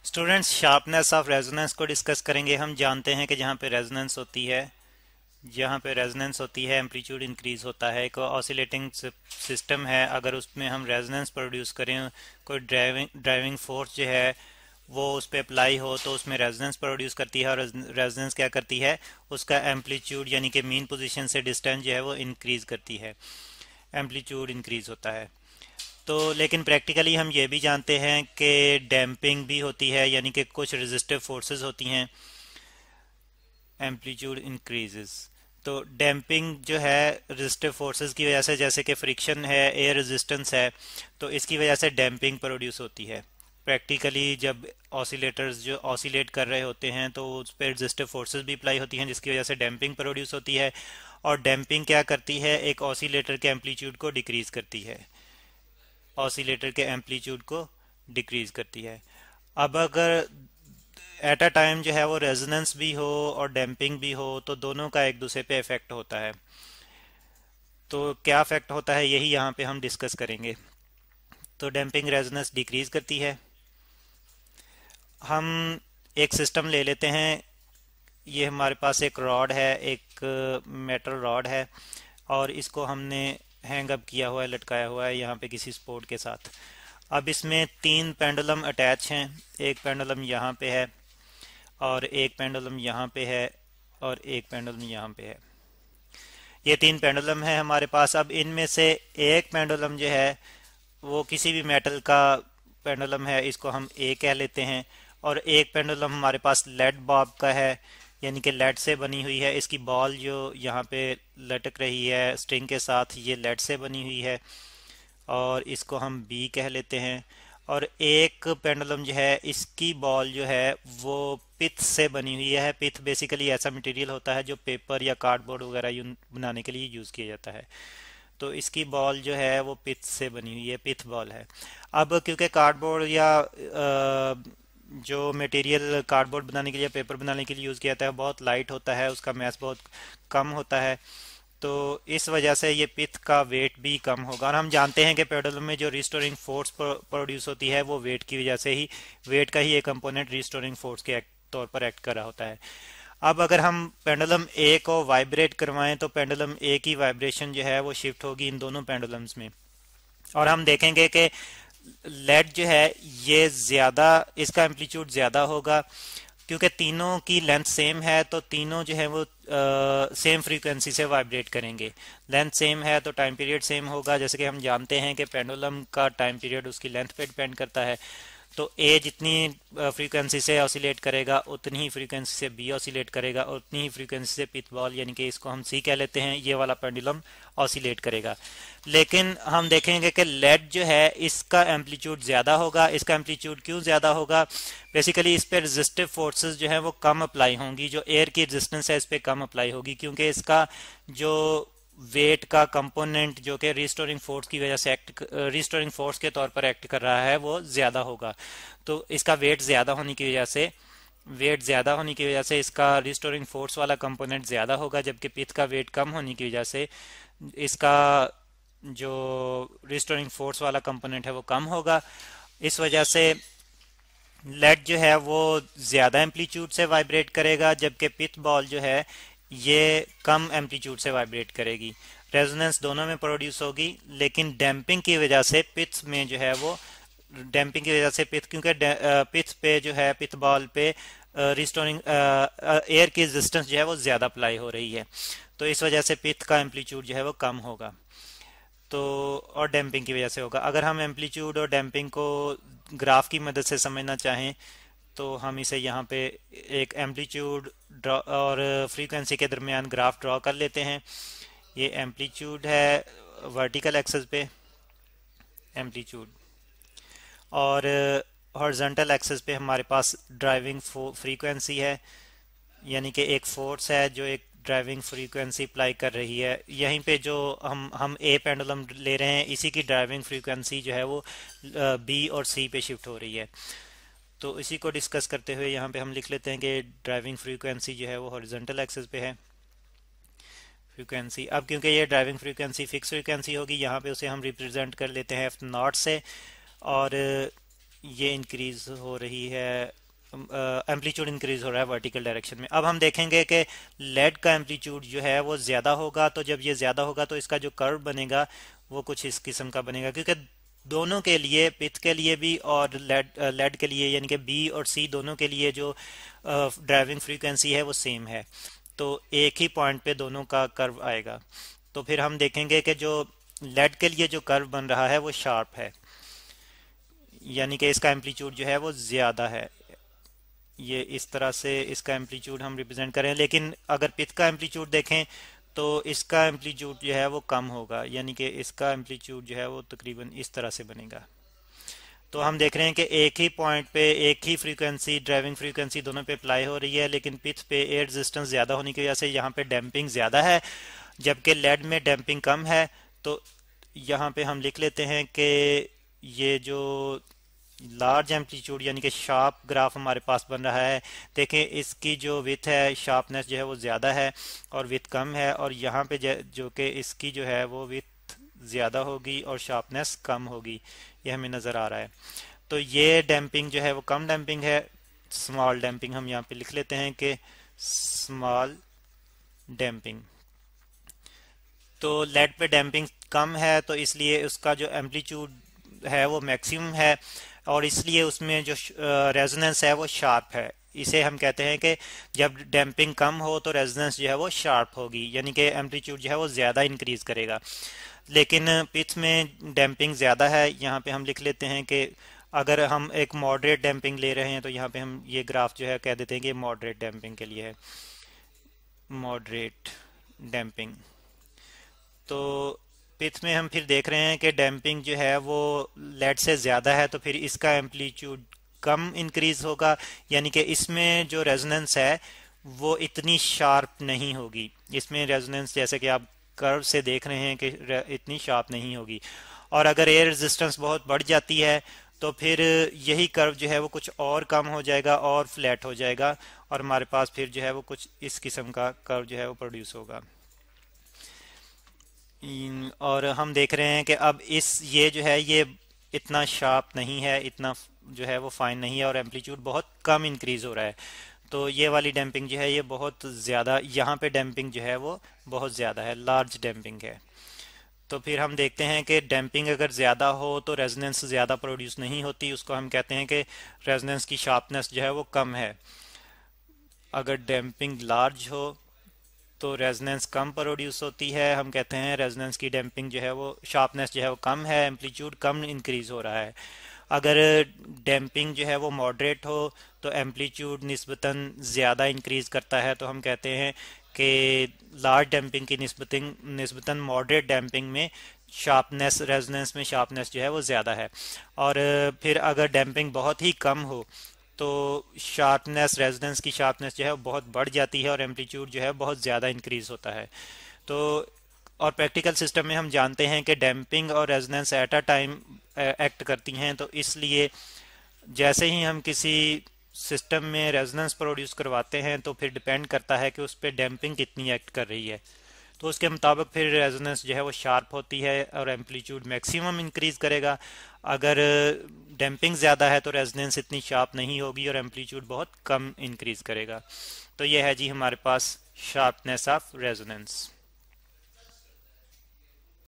Students, sharpness of resonance को discuss करेंगे। हम जानते हैं कि जहाँ पे रेजोनेंस होती है एम्पलीट्यूड इंक्रीज होता है। एक ऑसिलेटिंग सिस्टम है, अगर उसमें हम रेजोनेंस प्रोड्यूस करें, कोई ड्राइविंग फोर्स जो है वो उस पर अप्लाई हो तो उसमें रेजोनेंस प्रोड्यूस करती है। और रेजोनेंस क्या करती है, उसका एम्पलीट्यूड यानी कि मीन पोजीशन से डिस्टेंस जो है वो इंक्रीज करती है, एम्पलीट्यूड इंक्रीज होता है। तो लेकिन प्रैक्टिकली हम ये भी जानते हैं कि डैम्पिंग भी होती है, यानी कि कुछ रेजिस्टिव फोर्सेस होती हैं, एम्पलीट्यूड इंक्रीजेस। तो डैम्पिंग जो है रेजिस्टिव फोर्सेस की वजह से, जैसे कि फ्रिक्शन है, एयर रेजिस्टेंस है, तो इसकी वजह से डैम्पिंग प्रोड्यूस होती है। प्रैक्टिकली जब ऑसिलेटर्स जो ऑसिलेट कर रहे होते हैं तो उस पर रेजिस्टिव फोर्सेस भी अप्लाई होती हैं, जिसकी वजह से डैम्पिंग प्रोड्यूस होती है। और डैम्पिंग क्या करती है, एक ऑसिलेटर के एम्पलीट्यूड को डिक्रीज करती है, ऑसिलेटर के एम्पलीट्यूड को डिक्रीज करती है। अब अगर एट अ टाइम जो है वो रेजोनेंस भी हो और डैम्पिंग भी हो तो दोनों का एक दूसरे पे इफेक्ट होता है। तो क्या इफेक्ट होता है, यही यहाँ पे हम डिस्कस करेंगे। तो डैम्पिंग रेजोनेंस डिक्रीज करती है। हम एक सिस्टम ले लेते हैं। ये हमारे पास एक रॉड है, एक मेटल रॉड है, और इसको हमने हैंग अप किया हुआ है, लटकाया हुआ है यहाँ पे किसी सपोर्ट के साथ। अब इसमें तीन पेंडुलम अटैच हैं। एक पेंडुलम यहाँ पे है, और एक पेंडुलम यहाँ पे है, और एक पेंडुलम यहाँ पे है। ये तीन पेंडुलम है हमारे पास। अब इनमें से एक पेंडुलम जो है वो किसी भी मेटल का पेंडुलम है, इसको हम ए कह लेते हैं। और एक पेंडुलम हमारे पास लेड बॉब का है, यानी कि लेड से बनी हुई है। इसकी बॉल जो यहाँ पे लटक रही है स्ट्रिंग के साथ, ये लेड से बनी हुई है, और इसको हम बी कह लेते हैं। और एक पेंडुलम जो है, इसकी बॉल जो है वो पिथ से बनी हुई है। पिथ बेसिकली ऐसा मटेरियल होता है जो पेपर या कार्डबोर्ड वगैरह बनाने के लिए यूज़ किया जाता है। तो इसकी बॉल जो है वो पिथ से बनी हुई है, पिथ बॉल है। अब क्योंकि कार्डबोर्ड या जो मटेरियल कार्डबोर्ड बनाने के लिए, पेपर बनाने के लिए यूज़ किया जाता है, बहुत लाइट होता है, उसका मैस बहुत कम होता है। तो इस वजह से ये पिथ का वेट भी कम होगा। और हम जानते हैं कि पेडुलम में जो रिस्टोरिंग फोर्स प्रोड्यूस होती है वो वेट की वजह से ही, वेट का ही एक कंपोनेंट रिस्टोरिंग फोर्स के तौर पर एक्ट कर रहा होता है। अब अगर हम पेंडुलम ए को वाइब्रेट करवाएं तो पेंडुलम ए की वाइब्रेशन जो है वो शिफ्ट होगी इन दोनों पेंडुलम्स में। और हम देखेंगे कि लेड जो है ये ज़्यादा, इसका एम्पलीट्यूड ज़्यादा होगा, क्योंकि तीनों की लेंथ सेम है, तो तीनों जो है वो सेम फ्रीक्वेंसी से वाइब्रेट करेंगे। लेंथ सेम है तो टाइम पीरियड सेम होगा। जैसे कि हम जानते हैं कि पेंडुलम का टाइम पीरियड उसकी लेंथ पे डिपेंड करता है। तो ए जितनी फ्रीक्वेंसी से ऑसिलेट करेगा उतनी ही फ्रीक्वेंसी से बी ऑसिलेट करेगा, और उतनी ही फ्रीक्वेंसी से पिथ बॉल, यानी कि इसको हम सी कह लेते हैं, ये वाला पेंडुलम ऑसिलेट करेगा। लेकिन हम देखेंगे कि लेड जो है इसका एम्पलीट्यूड ज़्यादा होगा। इसका एम्पलीट्यूड क्यों ज़्यादा होगा, बेसिकली इस पर रेजिस्टिव फोर्सेस जो है वो कम अप्लाई होंगी, जो एयर की रेजिस्टेंस है इस पर कम अप्लाई होगी, क्योंकि इसका जो वेट का कंपोनेंट जो कि रिस्टोरिंग फोर्स की वजह से रिस्टोरिंग फोर्स के तौर पर एक्ट कर रहा है वो ज़्यादा होगा। तो इसका वेट ज़्यादा होने की वजह से इसका रिस्टोरिंग फोर्स वाला कंपोनेंट ज़्यादा होगा, जबकि पिथ का वेट कम होने की वजह से इसका जो रिस्टोरिंग फोर्स वाला कंपोनेंट है वो कम होगा। इस वजह से लेड जो है वो ज़्यादा एम्पलीट्यूड से वाइब्रेट करेगा, जबकि पिथ बॉल जो है ये कम एम्पलीट्यूड से वाइब्रेट करेगी। रेजोनेंस दोनों में प्रोड्यूस होगी, लेकिन डैम्पिंग की वजह से पिथ में जो है वो, डैम्पिंग की वजह से पिथ, क्योंकि पिथ पे जो है, पिथ बॉल पे रिस्टोरिंग एयर की रेजिस्टेंस जो है वो ज़्यादा अप्लाई हो रही है, तो इस वजह से पिथ का एम्पलीट्यूड जो है वो कम होगा। तो और डैम्पिंग की वजह से होगा। अगर हम एम्पलीट्यूड और डैम्पिंग को ग्राफ की मदद से समझना चाहें तो हम इसे यहाँ पे एक एम्पलीट्यूड ड्रॉ और फ्रीक्वेंसी के दरमियान ग्राफ ड्रॉ कर लेते हैं। ये एम्पलीट्यूड है वर्टिकल एक्सिस पे, एम्पलीट्यूड, और हॉरिजॉन्टल एक्सिस पे हमारे पास ड्राइविंग फ्रीक्वेंसी है, यानी कि एक फोर्स है जो एक ड्राइविंग फ्रीक्वेंसी अप्लाई कर रही है। यहीं पे जो हम ए पेंडुलम ले रहे हैं, इसी की ड्राइविंग फ्रीक्वेंसी जो है वो बी और सी पे शिफ्ट हो रही है। तो इसी को डिस्कस करते हुए यहाँ पे हम लिख लेते हैं कि ड्राइविंग फ्रीक्वेंसी जो है वो हॉरिजॉन्टल एक्सिस पे है। फ्रीक्वेंसी, अब क्योंकि ये ड्राइविंग फ्रीक्वेंसी फिक्स फ्रीक्वेंसी होगी, यहाँ पे उसे हम रिप्रेजेंट कर लेते हैं एफ नॉट से। और ये इंक्रीज हो रही है, एम्पलीट्यूड इंक्रीज हो रहा है वर्टिकल डायरेक्शन में। अब हम देखेंगे कि लेड का एम्पलीट्यूड जो है वो ज़्यादा होगा, तो जब ये ज़्यादा होगा तो इसका जो कर्व बनेगा वो कुछ इस किस्म का बनेगा, क्योंकि दोनों के लिए, पिथ के लिए भी और लेड के लिए, यानी कि बी और सी दोनों के लिए जो ड्राइविंग फ्रीक्वेंसी है वो सेम है, तो एक ही पॉइंट पे दोनों का कर्व आएगा। तो फिर हम देखेंगे कि जो लेड के लिए जो कर्व बन रहा है वो शार्प है, यानी कि इसका एम्पलीट्यूड जो है वो ज़्यादा है। ये इस तरह से इसका एम्पलीट्यूड हम रिप्रेजेंट करें, लेकिन अगर पिथ का एम्पलीट्यूड देखें तो इसका एम्पलीट्यूड जो है वो कम होगा, यानी कि इसका एम्पलीट्यूड जो है वो तकरीबन इस तरह से बनेगा। तो हम देख रहे हैं कि एक ही पॉइंट पे एक ही फ्रीक्वेंसी, ड्राइविंग फ्रीक्वेंसी दोनों पे अप्लाई हो रही है, लेकिन पिथ पे एयर रेजिस्टेंस ज़्यादा होने की वजह से यहाँ पे डैम्पिंग ज़्यादा है, जबकि लेड में डैम्पिंग कम है। तो यहाँ पे हम लिख लेते हैं कि ये जो लार्ज एम्पलीट्यूड यानी कि शार्प ग्राफ हमारे पास बन रहा है, देखें इसकी जो विथ है, शार्पनेस जो है वो ज़्यादा है और विथ कम है, और यहाँ पे जो कि इसकी जो है वो विथ ज़्यादा होगी और शार्पनेस कम होगी, ये हमें नज़र आ रहा है। तो ये डैम्पिंग जो है वो कम डैम्पिंग है, स्मॉल डैम्पिंग हम यहाँ पे लिख लेते हैं कि स्मॉल डैम्पिंग। तो लेड पे डैम्पिंग कम है तो इसलिए उसका जो एम्पलीट्यूड है वो मैक्सिमम है, और इसलिए उसमें जो रेजोनेंस है वो शार्प है। इसे हम कहते हैं कि जब डैम्पिंग कम हो तो रेजोनेंस जो है वो शार्प होगी, यानी कि एम्पलीट्यूड जो है वो ज़्यादा इंक्रीज करेगा। लेकिन पिच में डैम्पिंग ज़्यादा है, यहाँ पे हम लिख लेते हैं कि अगर हम एक मॉडरेट डैम्पिंग ले रहे हैं तो यहाँ पे हम ये ग्राफ जो है कह देते हैं कि मॉडरेट डैम्पिंग के लिए है, मॉडरेट डैम्पिंग। तो पिच में हम फिर देख रहे हैं कि डैम्पिंग जो है वो लेड से ज़्यादा है, तो फिर इसका एम्पलीट्यूड कम इंक्रीज होगा, यानी कि इसमें जो रेजोनेंस है वो इतनी शार्प नहीं होगी। इसमें रेजोनेंस जैसे कि आप कर्व से देख रहे हैं कि इतनी शार्प नहीं होगी। और अगर एयर रेजिस्टेंस बहुत बढ़ जाती है तो फिर यही कर्व जो है वो कुछ और कम हो जाएगा और फ्लैट हो जाएगा, और हमारे पास फिर जो है वो कुछ इस किस्म का कर्व जो है वो प्रोड्यूस होगा। और हम देख रहे हैं कि अब ये जो है ये इतना शार्प नहीं है, इतना जो है वो फाइन नहीं है, और एम्पलीट्यूड बहुत कम इंक्रीज हो रहा है। तो ये वाली डैम्पिंग जो है ये बहुत ज़्यादा, यहाँ पे डैम्पिंग जो है वो बहुत ज़्यादा है, लार्ज डैम्पिंग है। तो फिर हम देखते हैं कि डैम्पिंग अगर ज़्यादा हो तो रेजोनेंस ज़्यादा प्रोड्यूस नहीं होती, उसको हम कहते हैं कि रेजोनेंस की शार्पनेस जो है वो कम है। अगर डैम्पिंग लार्ज हो तो रेजोनेंस कम प्रोड्यूस होती है, हम कहते हैं रेजोनेंस की डैम्पिंग जो है वो, शार्पनेस जो है वो कम है, एम्पलीट्यूड कम इंक्रीज हो रहा है। अगर डैम्पिंग जो है वो मॉडरेट हो तो एम्पलीट्यूड निस्बतन ज़्यादा इंक्रीज करता है, तो हम कहते हैं कि लार्ज डैम्पिंग की निस्बतन मॉडरेट डैम्पिंग में शार्पनेस, रेजोनेंस में शार्पनेस जो है वो ज़्यादा है। और फिर अगर डैम्पिंग बहुत ही कम हो तो शार्पनेस, रेजोनेंस की शार्पनेस जो है वो बहुत बढ़ जाती है और एम्पलीट्यूड जो है बहुत ज़्यादा इंक्रीज होता है। तो और प्रैक्टिकल सिस्टम में हम जानते हैं कि डैम्पिंग और resonance at a time act करती हैं, तो इसलिए जैसे ही हम किसी सिस्टम में रेजोनेंस प्रोड्यूस करवाते हैं तो फिर डिपेंड करता है कि उस पर डैम्पिंग कितनी एक्ट कर रही है, तो उसके मुताबिक फिर रेजोनेंस जो है वो शार्प होती है और एम्पलीट्यूड मैक्सिमम इंक्रीज करेगा। अगर डैम्पिंग ज़्यादा है तो रेजोनेंस इतनी शार्प नहीं होगी और एम्पलीट्यूड बहुत कम इंक्रीज करेगा। तो ये है जी हमारे पास शार्पनेस ऑफ रेजोनेंस।